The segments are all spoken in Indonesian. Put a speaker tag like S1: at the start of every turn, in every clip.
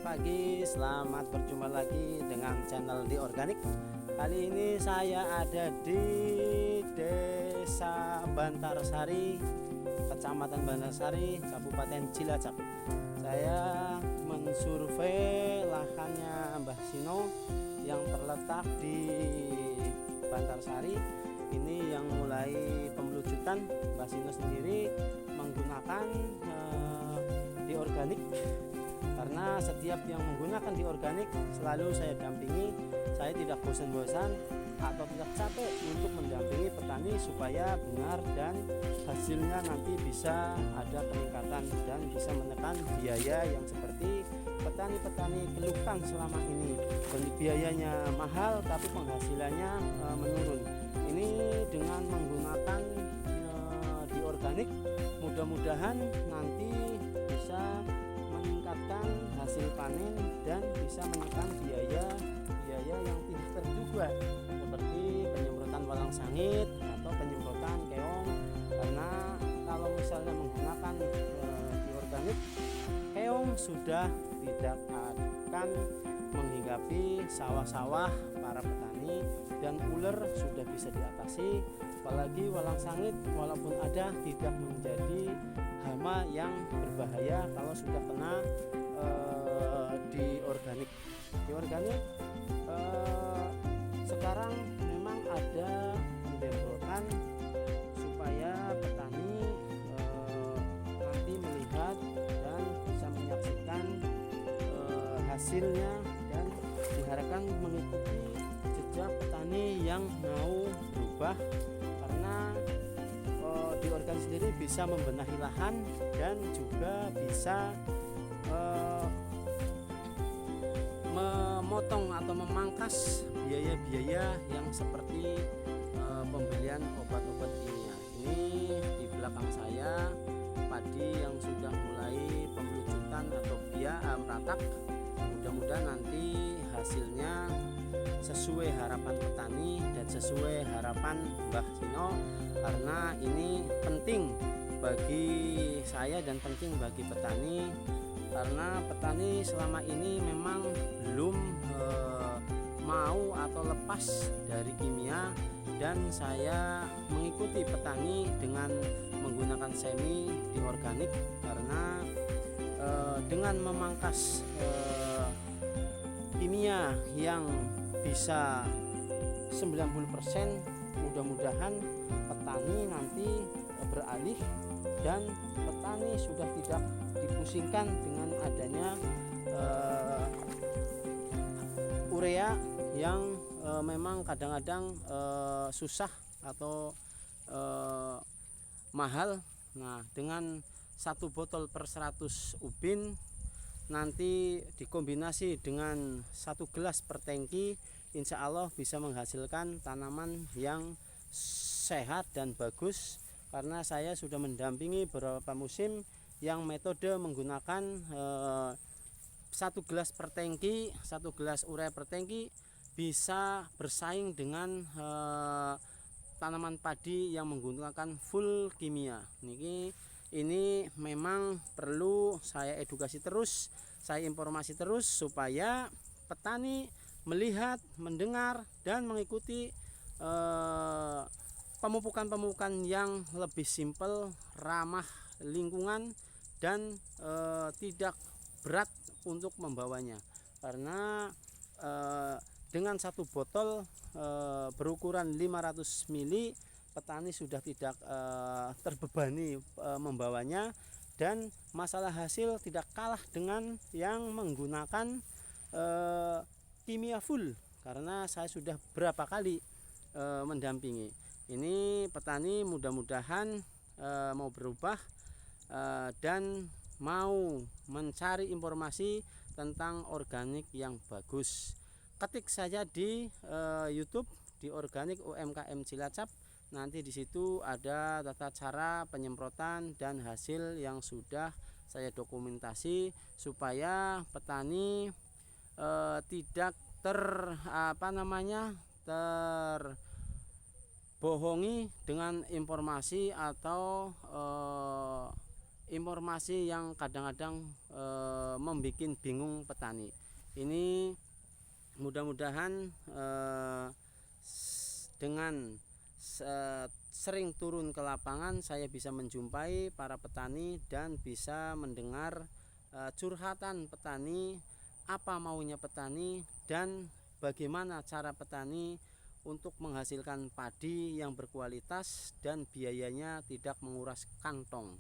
S1: pagi, selamat berjumpa lagi dengan channel Di Organik. Kali ini saya ada di Desa Bantarsari, Kecamatan Bantarsari, Kabupaten Cilacap. Saya mensurvei lahannya Mbah Sino yang terletak di Bantarsari. Ini yang mulai pembelujutan. Mbah Sino sendiri menggunakan Di Organik, karena setiap yang menggunakan Di Organik selalu saya dampingi. Saya tidak bosan-bosan atau tidak capek untuk mendampingi petani supaya benar dan hasilnya nanti bisa ada peningkatan dan bisa menekan biaya yang seperti petani-petani keluhkan selama ini. Biayanya mahal tapi penghasilannya menurun. Ini dengan menggunakan Di Organik, mudah-mudahan nanti bisa meningkatkan hasil panen dan bisa menekan biaya yang tidak terduga seperti penyemprotan walang sangit atau penyemprotan keong. Karena kalau misalnya menggunakan Di Organik, keong sudah tidak akan menghinggapi sawah-sawah para petani dan ular sudah bisa diatasi. Apalagi walang sangit walaupun ada tidak menjadi hama yang berbahaya kalau sudah kena Di Organik. Di Organik sekarang memang ada pemberontakan supaya petani nanti melihat dan bisa menyaksikan hasilnya dan diharapkan mengikuti jejak petani yang mau berubah, karena Di Organik sendiri bisa membenahi lahan dan juga bisa memotong atau memangkas biaya-biaya yang seperti pembelian obat-obat kimia. Ini di belakang saya padi yang sudah mulai pembelujutan atau meratak. Mudah-mudahan nanti hasilnya sesuai harapan petani dan sesuai harapan Mbah Sino, karena ini penting bagi saya dan penting bagi petani. Karena petani selama ini memang belum mau atau lepas dari kimia, dan saya mengikuti petani dengan menggunakan semi Di Organik, karena dengan memangkas kimia yang bisa 90%, mudah-mudahan petani nanti beralih dan petani sudah tidak dipusingkan dengan adanya urea yang memang kadang-kadang susah atau mahal. Nah, dengan 1 botol per 100 ubin nanti dikombinasi dengan 1 gelas per tangki, insya Allah bisa menghasilkan tanaman yang sehat dan bagus. Karena saya sudah mendampingi beberapa musim yang metode menggunakan 1 gelas per tangki, 1 gelas urea per tangki bisa bersaing dengan tanaman padi yang menggunakan full kimia. Ini memang perlu saya edukasi terus, saya informasi terus supaya petani melihat, mendengar dan mengikuti pemupukan-pemupukan yang lebih simpel, ramah lingkungan dan tidak berat untuk membawanya. Karena dengan 1 botol berukuran 500 ml, petani sudah tidak terbebani membawanya, dan masalah hasil tidak kalah dengan yang menggunakan kimia full. Karena saya sudah berapa kali mendampingi. Ini petani mudah-mudahan mau berubah dan mau mencari informasi tentang organik yang bagus. Ketik saja di YouTube Di Organik UMKM Cilacap. Nanti di situ ada tata cara penyemprotan dan hasil yang sudah saya dokumentasi supaya petani tidak terbohongi dengan informasi atau informasi yang kadang-kadang membuat bingung petani. Ini mudah-mudahan dengan sering turun ke lapangan saya bisa menjumpai para petani dan bisa mendengar curhatan petani, apa maunya petani dan bagaimana cara petani untuk menghasilkan padi yang berkualitas dan biayanya tidak menguras kantong.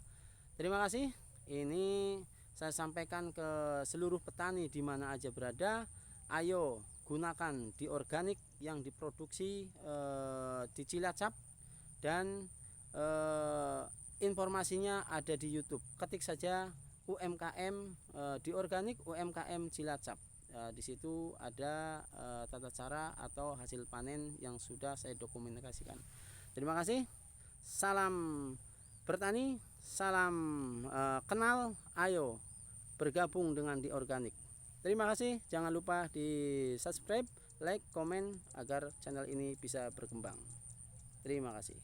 S1: Terima kasih. Ini saya sampaikan ke seluruh petani di mana aja berada. Ayo gunakan di organik yang diproduksi di Cilacap dan informasinya ada di YouTube. Ketik saja UMKM di organik UMKM Cilacap. Di situ ada tata cara atau hasil panen yang sudah saya dokumentasikan. Terima kasih. Salam bertani, salam kenal. Ayo bergabung dengan di organik. Terima kasih, jangan lupa di subscribe, like, komen agar channel ini bisa berkembang. Terima kasih.